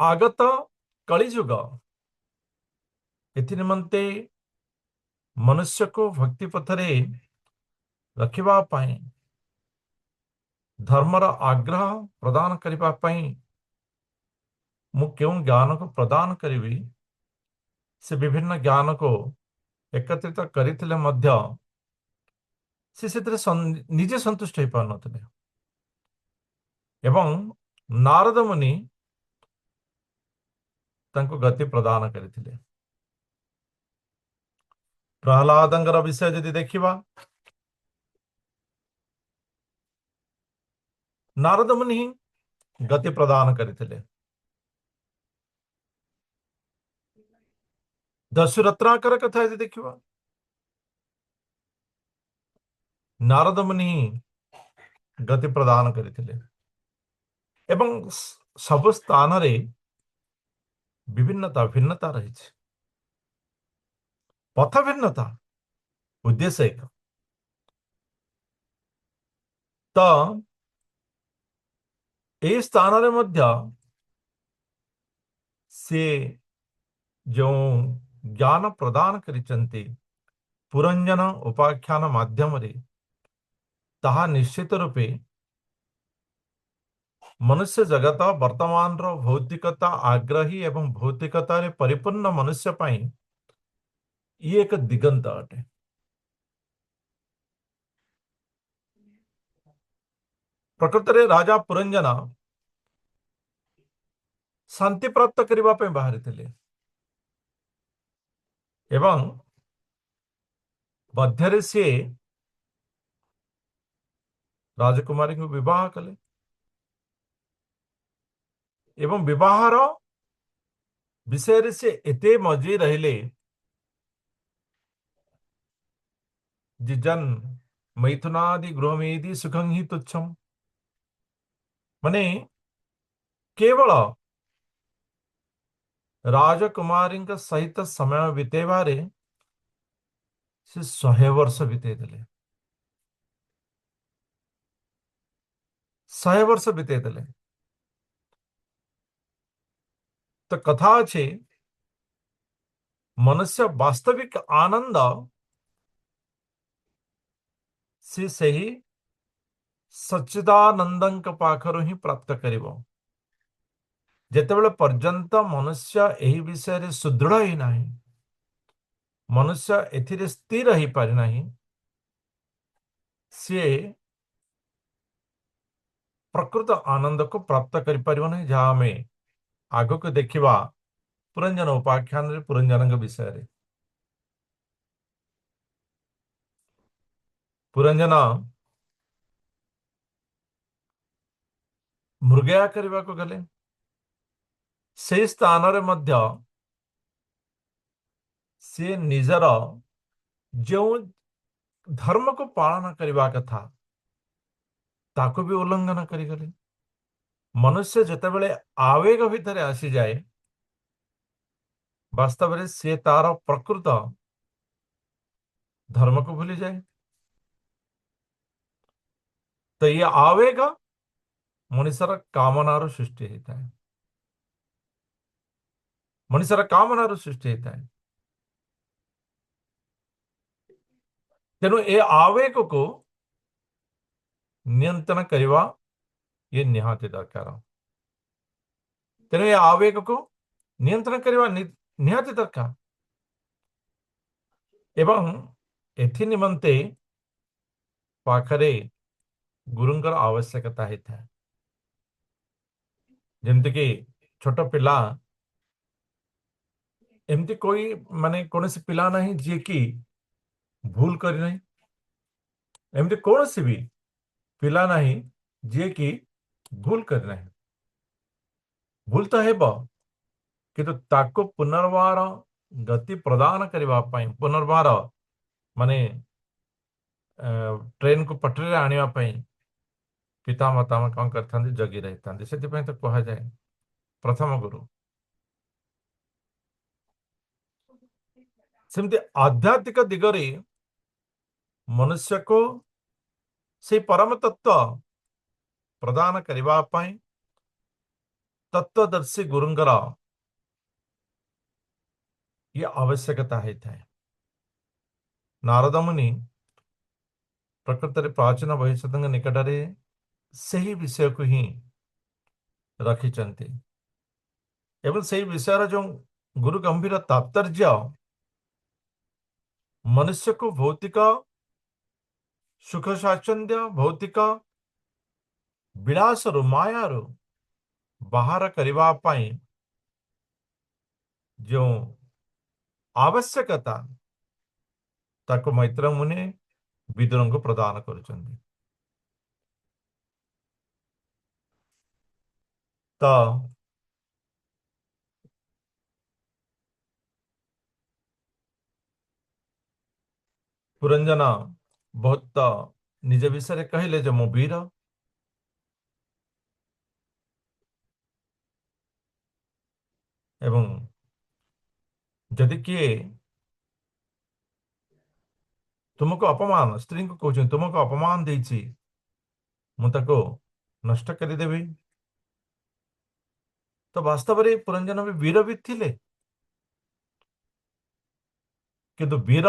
आगत कलिजुग निमंते मनुष्य को भक्ति पथरे रखिबा पाई धर्मर आग्रह प्रदान करिबा पाई मु केउं ज्ञान को प्रदान करिवि से विभिन्न ज्ञान को एकत्रित करिथिले मध्य से सेतरे निजे संतुष्ट हो पार नथिले एवं नारद मुनि तांको गति प्रदान करिथिले। प्रहलादंगर विषय यदि देखिबा नारद मुनि गति प्रदान करिथिले। दशरथाकर कथा यदि देखिबा नारद मुनि गति प्रदान करिथिले एवं सब स्थान रे विभिन्नता भिन्नता रही पथ भिन्नता उद्देश्य एक तो ए स्थान रे मध्य से जो ज्ञान प्रदान करिचंती पुरंजन उपाख्यान माध्यम रे ताहा निश्चित रूपे मनुष्य जगत वर्तमान रो भौतिकता आग्रही एवं भौतिकता रे परिपूर्ण मनुष्य पाई ये एक दिगंत अटे। प्रकृत रे राजा पुरंजन शांति प्राप्त करबा पे बाहरी थिले एवं मध्यरे से राजकुमारी को विवाह कले एवं विवाहर विषय से एते मजी रहिले जिजन मैथुनादि गृहमेदि सुखं ही तुच्छम माने केवल राजकुमारी सहित समय बितेबारे से 100 वर्ष बिते देले 100 वर्ष बिते देले। तो कथा अच्छे मनुष्य वास्तविक आनंद से सही सच्चिदानंद पाखर ही प्राप्त करिवो जेतेबेले पर्यंत मनुष्य यही विषय रे सुदृढ़ ही नहीं मनुष्य एथिरे स्थिर ही पारि नहीं सी प्रकृत आनंद को प्राप्त करि परिबो नहीं जहाँ हमें आगो को देखिबा पुरंजन उपाख्यान रे पुरंजन विषय रे पुरंजन मृगया करबा को गले से स्थान रे मध्य से निजर जो धर्म को पालन करबा कथा ताको भी उल्लंघन करी गले। मनुष्य जेतेबेले आवेग भितर आसी जाए वास्तव में से तार प्रकृत धर्म को भूली जाए। तो ये आवेग मनुष्यर कामनार सृष्टि होता है मनुष्यर कामनार सृष्टि होता है तेणु ए आवेग को नियंत्रण करवा ये निहाती दरकार तेणु ए आवेग को नियंत्रण करवा निहाती दरकार एवं एथि निमंते पाखरे गुरुंकर आवश्यकता होता है जेमती कि छोट पिला एमती कोई माने कौन सी पिला नहीं जी कि भूल करी नहीं एमती कौन सी भी पिला नहीं जी कि भूल करी नहीं भूल तो है किंतु ताको पुनर्वार गति प्रदान करबा पई पुनर्वार माने ट्रेन को पटरी आनिबा पई पिता माता कौन करथांती जगी रहिथांती से तो कहा जाए प्रथम गुरु सेमती आध्यात्मिक दिगरे मनुष्य को से परम तत्व प्रदान करबा पई तत्वदर्शी गुरुंगर ये आवश्यकता होता है। नारद मुनि प्रकृत में प्राचीन भविष्य निकट में सही विषय को ही रखिंट एवं से विषय जो गुरु गंभीर तात्पर्य मनुष्य को भौतिक सुख स्वाच्छंद्य भौतिक विलास मायार बाहर करने जो आवश्यकता ताको मैत्र मुनि विदुर को प्रदान करुछन्ति। तो पुरंजन बहुत निज विषय कहले जो मु वीर एवं जदि किए तुमको अपमान स्त्री को कहते तुमको अपमान देछि मुझको नष्ट करदेवी। तो वास्तव में पुरंजन भी वीर भी थिले किंतु वीर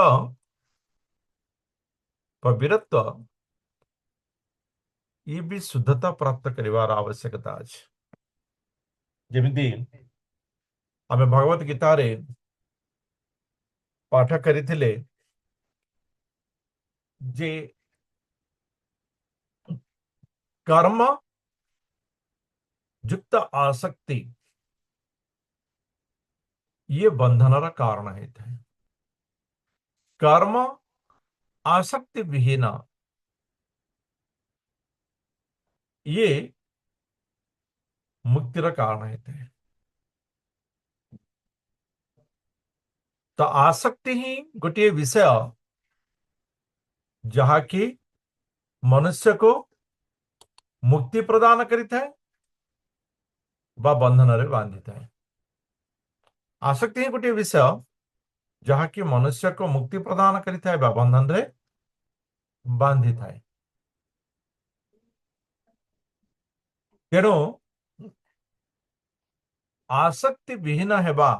वीरत्व ये भी शुद्धता प्राप्त करिवार आवश्यकता अछि। जेमिति आमे भगवत गीता रे पाठ करिथिले जे कर्म युक्त आसक्ति ये बंधनर कारण है। कर्म आसक्ति विहीन ये मुक्तिर कारण है। तो आसक्ति ही गोटे विषय जहाँकि मनुष्य को मुक्ति प्रदान करिता है बा बंधन रे बांधिता है। आसक्ति ही गोटे विषय जहाँकि मनुष्य को मुक्ति प्रदान करिता है बा बंधन रे बांधिता है। तेणु आसक्ति विहीन हेबा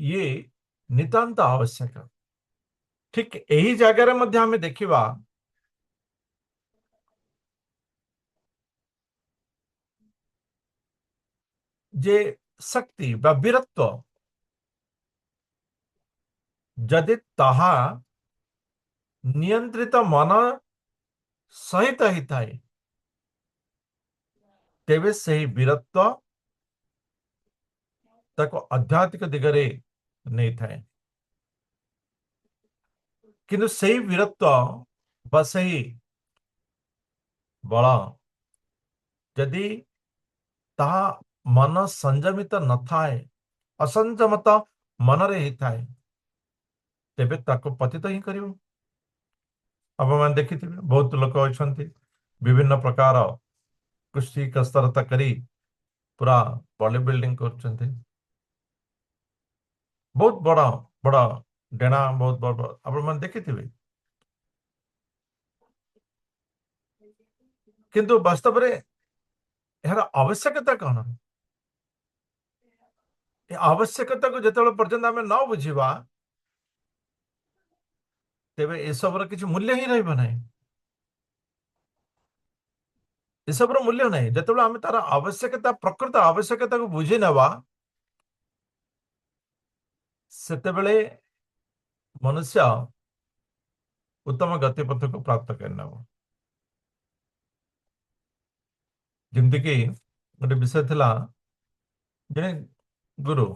ये नितांत आवश्यक। ठीक यही जगह मध्य हमें देखिबा जे शक्ति बा वीरत्व जदि ताहा नियंत्रित मन सहित ही थाए तेबे सही वीरत्व ताको आध्यात्मिक दिगरे नहीं थाए। किंतु सही वीरत्व बा सही बल यदि ताहा मन संयमित न थाए असंयमित मन रे ही थाए तेबे ताको पतित ही करिवो। अब मैं देखी बहुत लोक अच्छा विभिन्न प्रकार कुश्ती कसरत करी पूरा बॉडी बिल्डिंग कर बहुत बड़ा बड़ा डेना बहुत बड़ा आप मैंने देखी किंतु वास्तव में यार आवश्यकता कौन आवश्यकता को जिते पर्यंत आम न बुझा तेरे ये सब किसी मूल्य ही रहा ये सब मूल्य ना जो आम तार आवश्यकता प्रकृत आवश्यकता को बुझी नवा सेते मनुष्य उत्तम गतिपथ को प्राप्त करना जमती कि गोटे विषय थिला जने गुरु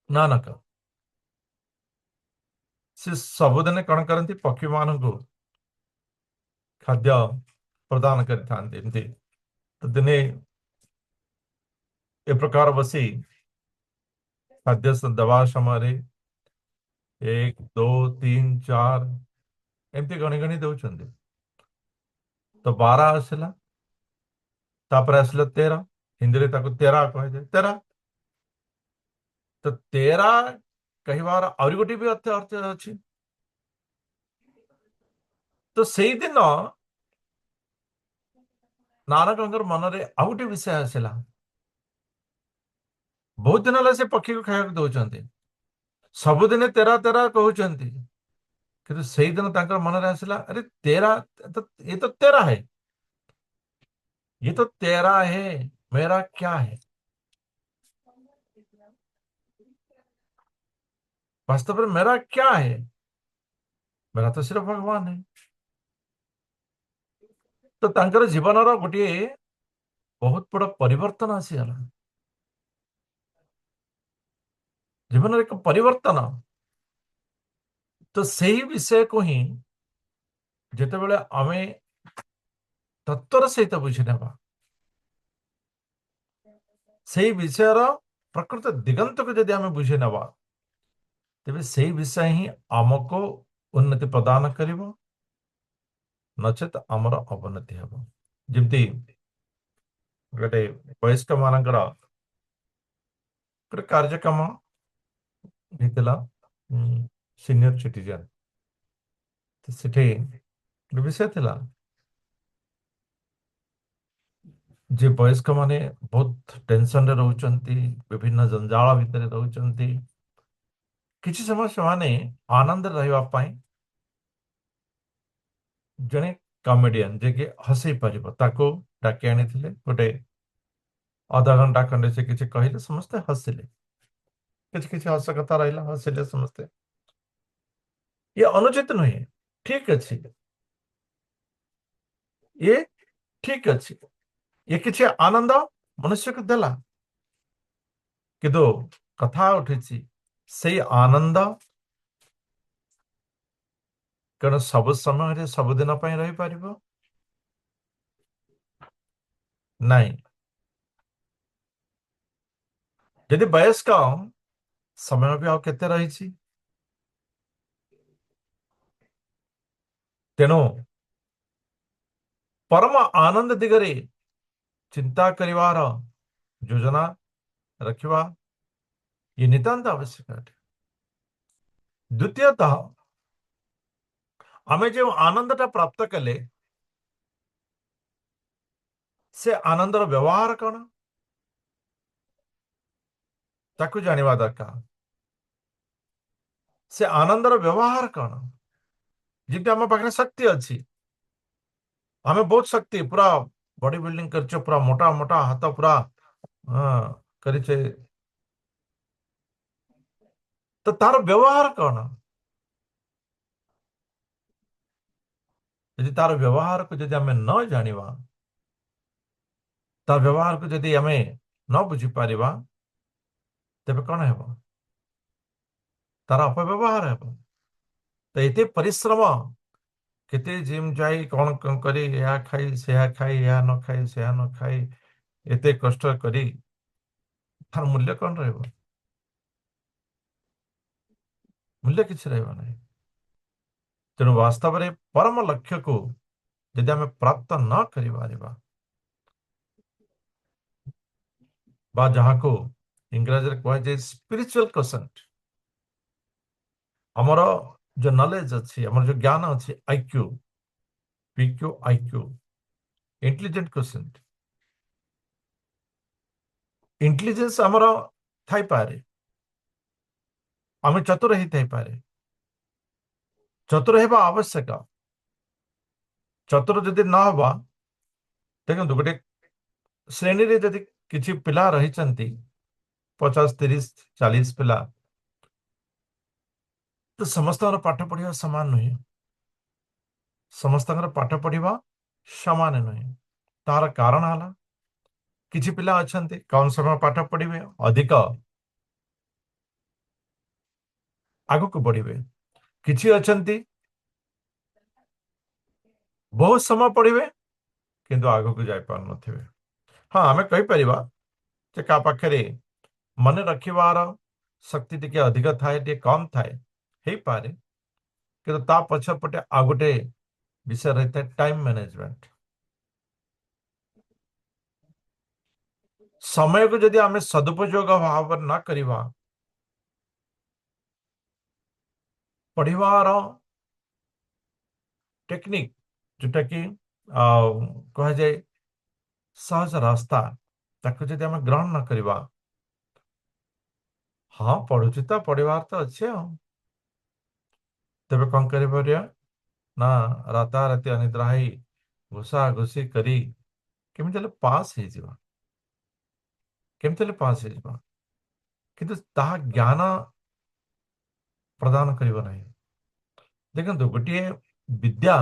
नानक से सबुदिन कौन करती पक्षी मान को खाद्य प्रदान करते तो दिने ए प्रकार बसी खाद्य दवा समय एक दो तीन चार एमती गणी गणी दौरान तो 12 आसला तापर आसला 13 हिंदी में ताको 13 कह 13 तो 13 कहबार आउरी गोटे भी अर्थ अर्थ अच्छी तो से दिन ନାରଦଙ୍କର ମନରେ ଆଉ ଗୋଟେ ବିଷୟ ଆସିଲା। ବହୁତ ଦିନ ହେଲା ସେ ପକ୍ଷୀକୁ ଖାଇବାକୁ ଦଉଛନ୍ତି, ସବୁଦିନେ ତେରା ତେରା କହୁଛନ୍ତି, କିନ୍ତୁ ସେଇଦିନ ତାଙ୍କର ମନରେ ଆସିଲା, ଆରେ ତେରା ये तो तेरा है, ये तो तेरा है, मेरा क्या है। वास्तव में मेरा क्या है, मेरा तो सिर्फ भगवान है। तो ତାଙ୍କର ଜୀବନର ଗୋଟିଏ ବହୁତ ବଡ ପରିବର୍ତ୍ତନ ଆସିଗଲା। ଜୀବନରେ ଏକ ପରିବର୍ତ୍ତନ। ତ ସେହି ବିଷୟକୁ ହିଁ ଯେତେବେଳେ ଆମେ ତତ୍ଵର ସହିତ ବୁଝି ନେବା, ସେହି ବିଷୟର ପ୍ରକୃତ ଦିଗନ୍ତକୁ ଯଦି ଆମେ ବୁଝି ନେବା, ତେବେ ସେହି ବିଷୟ ହିଁ ଆମକୁ ଉନ୍ନତି ପ୍ରଦାନ କରିବ, ନଚେତ ଆମର ଅବନତି ହେବ। ଯେମିତି ଗୋଟେ ବୟସ୍କ ମାନଙ୍କର ଗୋଟେ କାର୍ଯ୍ୟକ୍ରମ ହେଇଥିଲା, ସିନିୟର ସିଟିଜେନ୍। ସେଠି ଗୋଟେ ବିଷୟ ଥିଲା ଯେ ବୟସ୍କ ମାନେ ବହୁତ ଟେନସନରେ ରହୁଛନ୍ତି, ବିଭିନ୍ନ ଜଞ୍ଜାଳ ଭିତରେ ରହୁଛନ୍ତି। କିଛି ସମୟ ସେମାନେ ଆନନ୍ଦରେ ରହିବା ପାଇଁ ଜଣେ କମେଡିଆନ ଯିଏକି ହସେଇ ପାରିବ ତାକୁ ଡାକି ଆଣିଥିଲେ। ଗୋଟେ ଅଧଘଣ୍ଟା ଖଣ୍ଡେ ସେ କିଛି କହିଲେ, ସମସ୍ତେ ହସିଲେ, କିଛି କିଛି ହସ କଥା ରହିଲା, ହସିଲେ ସମସ୍ତେ। ଇଏ ଅନୁଚିତ ନୁହେଁ, ଠିକ ଅଛି, ଇଏ ଠିକ ଅଛି, ଇଏ କିଛି ଆନନ୍ଦ ମନୁଷ୍ୟକୁ ଦେଲା। କିନ୍ତୁ କଥା ଉଠିଛି, ସେଇ ଆନନ୍ଦ କଣ ସବୁ ସମୟରେ ସବୁଦିନ ପାଇଁ ରହିପାରିବ? ନାଇଁ। ଯଦି ବୟସ୍କ ସମୟ ବି ଆଉ କେତେ ରହିଛି, ତେଣୁ ପରମ ଆନନ୍ଦ ଦିଗରେ ଚିନ୍ତା କରିବାର ଯୋଜନା ରଖିବା ଇଏ ନିତାନ୍ତ ଆବଶ୍ୟକ ଅଟେ। ଦ୍ୱିତୀୟତଃ, ଆମେ ଯେଉଁ ଆନନ୍ଦଟା ପ୍ରାପ୍ତ କଲେ, ସେ ଆନନ୍ଦର ବ୍ୟବହାର କଣ ତାକୁ ଜାଣିବା ଦରକାର। ସେ ଆନନ୍ଦର ବ୍ୟବହାର କଣ? ଯେମିତି ଆମ ପାଖରେ ଶକ୍ତି ଅଛି, ଆମେ ବହୁତ ଶକ୍ତି, ପୁରା ବଡି ବିଲ୍ଡିଂ କରିଛେ, ପୁରା ମୋଟା ମୋଟା ହାତ ପୁରା କରିଛେ, ତ ତାର ବ୍ୟବହାର କଣ? ଯଦି ତାର ବ୍ୟବହାରକୁ ଯଦି ଆମେ ନ ଜାଣିବା, ତାର ବ୍ୟବହାରକୁ ଯଦି ଆମେ ନ ବୁଝିପାରିବା, ତେବେ କଣ ହେବ? ତାର ଅପବ୍ୟବହାର ହେବ। ତ ଏତେ ପରିଶ୍ରମ, କେତେ ଜିମ୍ ଯାଇ କଣ କରି, ଏହା ଖାଇ ସେହା ଖାଇ, ଏହା ନ ଖାଇ ସେହା ନ ଖାଇ, ଏତେ କଷ୍ଟ କରି ତାର ମୂଲ୍ୟ କଣ ରହିବ? ମୂଲ୍ୟ କିଛି ରହିବ ନାହିଁ। ତେଣୁ ବାସ୍ତବରେ ପରମ ଲକ୍ଷ୍ୟକୁ ଯଦି ଆମେ ପ୍ରାପ୍ତ ନ କରିପାରିବା, ବା ଯାହାକୁ ଇଂରାଜୀରେ କୁହାଯାଏ ସ୍ପିରିଚୁଆଲ କୋସେଣ୍ଟ, ଆମର ଯୋଉ ନଲେଜ ଅଛି, ଆମର ଯୋଉ ଜ୍ଞାନ ଅଛି, ଆଇକ୍ୟୁ, ପିକ୍ୟୁ ଆଇକ୍ୟୁ, ଇଣ୍ଟେଲିଜେଣ୍ଟ କୋସେଣ୍ଟ, ଇଣ୍ଟେଲିଜେନ୍ସ ଆମର ଥାଇପାରେ, ଆମେ ଚତୁର ହେଇଥାଇପାରେ, ଚତୁର ହେବା ଆବଶ୍ୟକ। ଚତୁର ଯଦି ନ ହବା, ଦେଖନ୍ତୁ ଗୋଟେ ଶ୍ରେଣୀରେ ଯଦି କିଛି ପିଲା ରହିଛନ୍ତି, 50, 30, 40 ପିଲା, ତ ସମସ୍ତଙ୍କର ପାଠ ପଢିବା ସମାନ ନୁହେଁ, ସମସ୍ତଙ୍କର ପାଠ ପଢିବା ସମାନ ନୁହେଁ। ତାର କାରଣ ହେଲା, କିଛି ପିଲା ଅଛନ୍ତି କମ ସମୟ ପାଠ ପଢିବେ, ଅଧିକ ଆଗକୁ ବଢିବେ। କିଛି ଅଛନ୍ତି ବହୁତ ସମୟ ପଢିବେ କିନ୍ତୁ ଆଗକୁ ଯାଇପାରୁନଥିବେ। ହଁ, ଆମେ କହିପାରିବା ଯେ କାହା ପାଖରେ ମନେ ରଖିବାର ଶକ୍ତି ଟିକେ ଅଧିକ ଥାଏ, ଟିକେ କମ ଥାଏ, ହେଇପାରେ। କିନ୍ତୁ ତା ପଛପଟେ ଆଉ ଗୋଟେ ବିଷୟ ରହିଥାଏ, ଟାଇମ ମ୍ୟାନେଜମେଣ୍ଟ। ସମୟକୁ ଯଦି ଆମେ ସଦୁପଯୋଗ ଭାବରେ ନ କରିବା, ପଢିବାର ଟେକ୍ନିକ, ଯୋଉଟା କି କୁହାଯାଏ सहज रास्ता ताको जदि आम ग्रहण न करवा, हाँ पढ़ुची तो पढ़वार तो अच्छे तेरे कौन करे परिया ना राताराति अनिद्रा ही घुसा घुसी करी केमिति हेले पास हे जिवा, केमिति हेले पास हे जिवा, किंतु ताहा ज्ञान प्रदान करिव नाही। देखंतु गोटे विद्या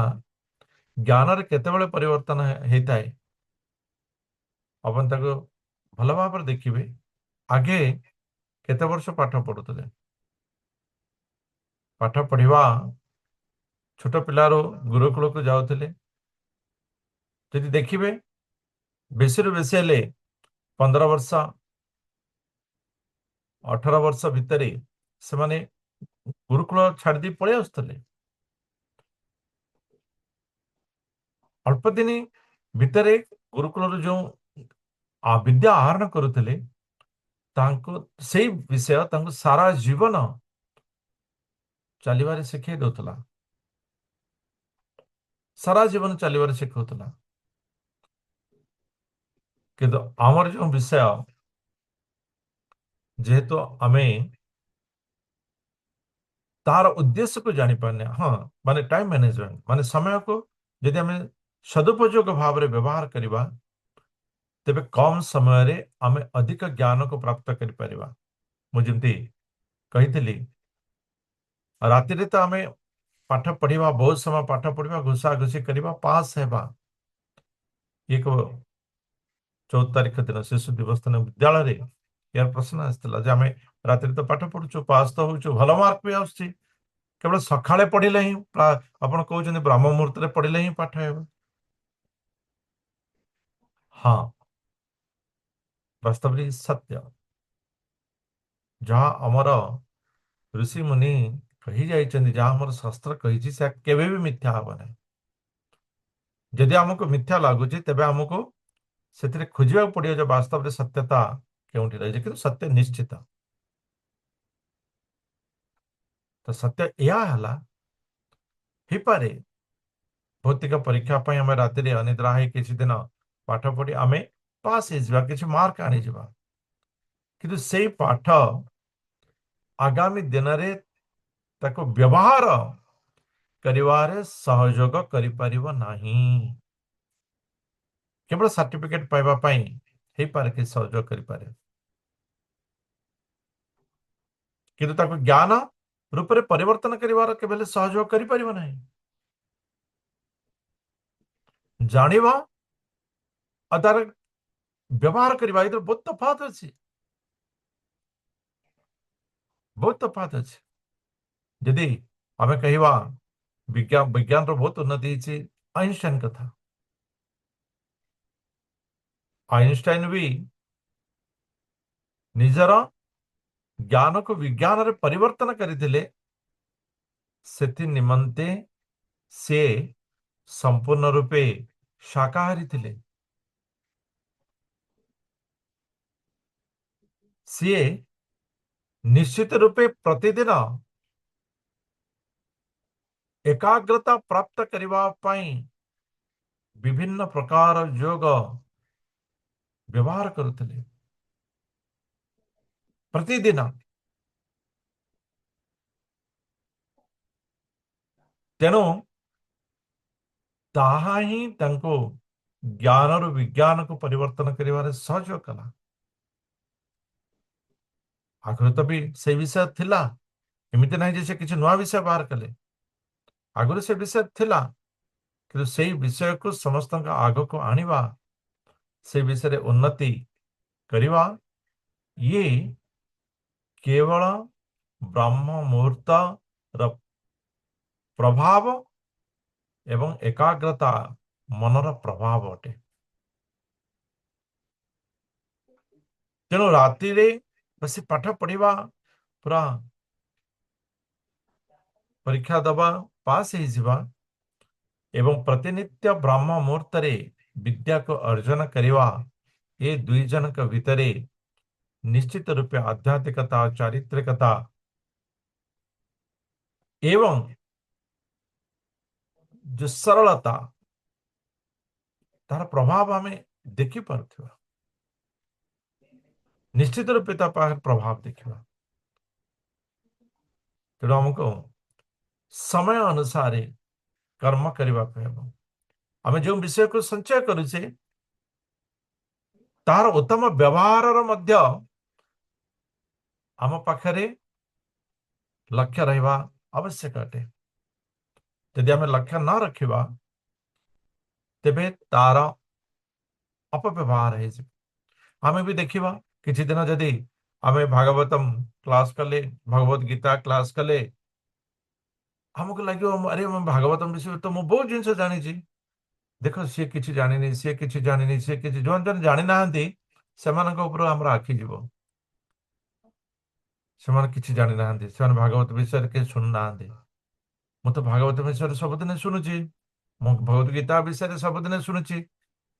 ज्ञान रे केतेबेले परिवर्तन हेताए अपन ताको भल भाव देखिए। आगे केते वर्ष पाठ पढ़ुतले, पाठ पढ़िवा छोट पिलारो गुरुकुल को जाउतले, जदि देखिए बेसी रु बेसी हेले 15 वर्ष 18 वर्ष भितरे से माने गुरुकुल छाड़ दी पड़े आसुतले। अल्प दिन भितरे गुरुकुल जो विद्या आहरण करुतले तांको सेई विषय तांको सारा जीवन चलिबारे शिखै दउतला, सारा जीवन चलिबारे शिखौतला। किंतु आमर जो विषय जेहेतु आमे तार उद्देश्य को जानी पाने, हाँ माने टाइम मैनेजमेंट माने समय को यदि हमें सदुपयोग भाव में व्यवहार करवा तेबे कम समय रे आमे अधिक ज्ञान को प्राप्त करि परिबा। मु जेमती कहितली राति रे तो आमे पाठ पढ़िबा, बहुत समय पाठ पढ़िबा, घुसा घुसी करबा, पास हेबा। एक 14 तारीख दिन शिशु दिवस दिन विद्यालय रे यार प्रश्न आसला जे आमे राति रे तो पाठ पढ़ुछु, पास तो होछु, भल मार्क भी आउछि, केवल सकाळे पढ़िले ही आपण कहउछन ब्रह्म मुहूर्त रे पढ़िले ही पाठ हेबा। हाँ वास्तव में सत्य जहाँ अमर ऋषि मुनि कही जाइछन्ति, जहाँ हमर शास्त्र कहिछि से केबे भी मिथ्या हबो नै। यदि हमको मिथ्या लागुछि तेबे हमको ସେଥିରେ ଖୋଜିବାକୁ ପଡିବ ଯେ ବାସ୍ତବରେ ସତ୍ୟତା କେଉଁଠି ରହିଛି। କିନ୍ତୁ ସତ୍ୟ ନିଶ୍ଚିତ। ତ ସତ୍ୟ ଏହା ହେଲା ହେଇପାରେ ଭୌତିକ ପରୀକ୍ଷା ପାଇଁ ଆମେ ରାତିରେ ଅନିଦ୍ରା ହେଇ କିଛି ଦିନ ପାଠ ପଢି ଆମେ ପାସ୍ ହେଇଯିବା, କିଛି ମାର୍କ ଆଣିଯିବା, କିନ୍ତୁ ସେଇ ପାଠ ଆଗାମୀ ଦିନରେ ତାକୁ ବ୍ୟବହାର କରିବାରେ ସହଯୋଗ କରିପାରିବ ନାହିଁ। କେବଳ ସାର୍ଟିଫିକେଟ ପାଇବା ପାଇଁ ହେଇପାରେ କି ସହଯୋଗ କରିପାରେ, କିନ୍ତୁ ତାକୁ ଜ୍ଞାନ रूप में परिवर्तन करिवार केबेले सहयोग करि परिबो नाही। जानिबा आ तार व्यवहार करिबा इधर बहुत तफात अछि, बहुत तफात अछि। यदि आमे कहिबा विज्ञान विज्ञान रो बहुत उन्नति अछि, आइंस्टाइन कथा, आइंस्टाइन भी निजर ज्ञान को विज्ञान रे परिवर्तन करिथिले, सेति निमंते से संपूर्ण रूपे शाकाहारी थिले। सी निश्चित रूपे प्रतिदिन एकाग्रता प्राप्त करने पाई विभिन्न प्रकार योग व्यवहार करुଥିଲେ प्रतिदिन। तेणु ताहा ही तांको ज्ञान और विज्ञान को परिवर्तन करिवारे सहयोग कला। आगु तो भी से विषय थिला, एमिति नहीं जे से किछ नवा विषय बाहर कले, आगु से विषय थिला, कि से विषय को समस्त आग को आनिबा, से विषय रे उन्नति करिवा, ये केवल ब्रह्म मुहूर्त र प्रभाव एवं एकाग्रता मनर प्रभाव अटे। तेणु राति रे बस पाठ पढ़िबा, पूरा परीक्षा दबा पास ही जीवा एवं प्रतिनित्य ब्रह्म मुहूर्त रे विद्या को अर्जन करिवा, ये दुई जन के भितरे निश्चित रूपे आध्यात्मिकता, चारित्रिकता एवं जो सरलता तार प्रभाव हमें देखि पारुथिबा, निश्चित रूपे ता पाखरे प्रभाव देखिबा। तेणु हमको समय अनुसार कर्म करने को आम जो विषय को संचय करुचे तार उत्तम व्यवहार आम पाखरे लक्ष्य रहा आवश्यक अटे। यदि आम लक्ष्य न रखा तेबे तार अपव्यवहार आम भी देखा किसी दिन जदि आम भागवतम क्लास कले भगवत गीता क्लास कले आमको लगे अरे भागवतम विषय तो मुझे बहुत जिन जानी देख सी कि जानी सी कि जानी सी कि जो जो जानी ना से आखि जीव से कि जानी ना से भागवत विषय के शुणु ना मु तो भागवत विषय सबुदिन शुणुची मु भगवत गीता विषय सबुदिन शुणुची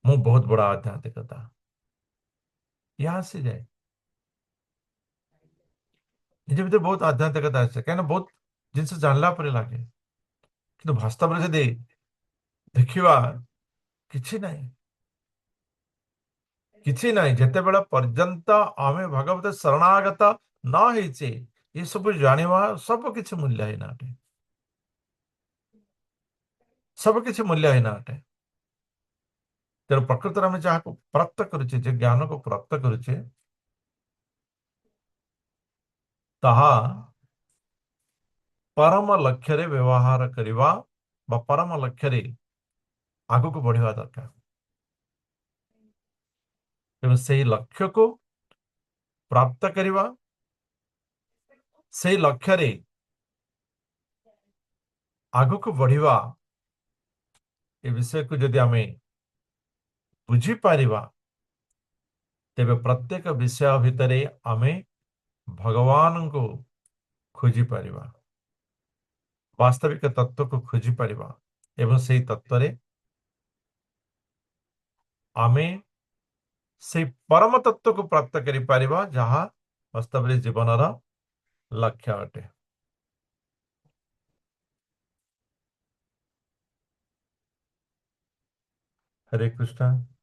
मु बहुत बड़ा आध्यात्मिकता यहाँ से जाए निज भर बहुत आध्यात्मिकता आसे कहीं बहुत जिन जानला लगे कि वास्तव में जदि देखा किसी ना किसी ना जिते बड़ा पर्यंत आम भगवत शरणागत न होइचे ये सब जानिबा सब किसी मूल्यहीन अटे सब किसी मूल्यहीन अटे। तेणु प्रकृत में जहाँ को प्राप्त करुचे ज्ञान को प्राप्त करुचे ताहा परम लक्ष्य रे व्यवहार करिवा बा परम लक्ष्य रे आगु को बढ़िया दरकार। तेणु से लक्ष्य को प्राप्त करिवा से लक्ष्य रे आगु को बढ़िवा ए विषय को जदि आमे बुझी पारिबा तेबे प्रत्येक विषय भितरे आमे भगवान को खोजी पारिबा वास्तविक तत्व को खोजी पारिबा एवं से तत्व रे आमे से परम तत्व को प्राप्त करि पारिबा जहाँ वास्तव रे जीवन लक्ष्य अटे। हरे कृष्ण।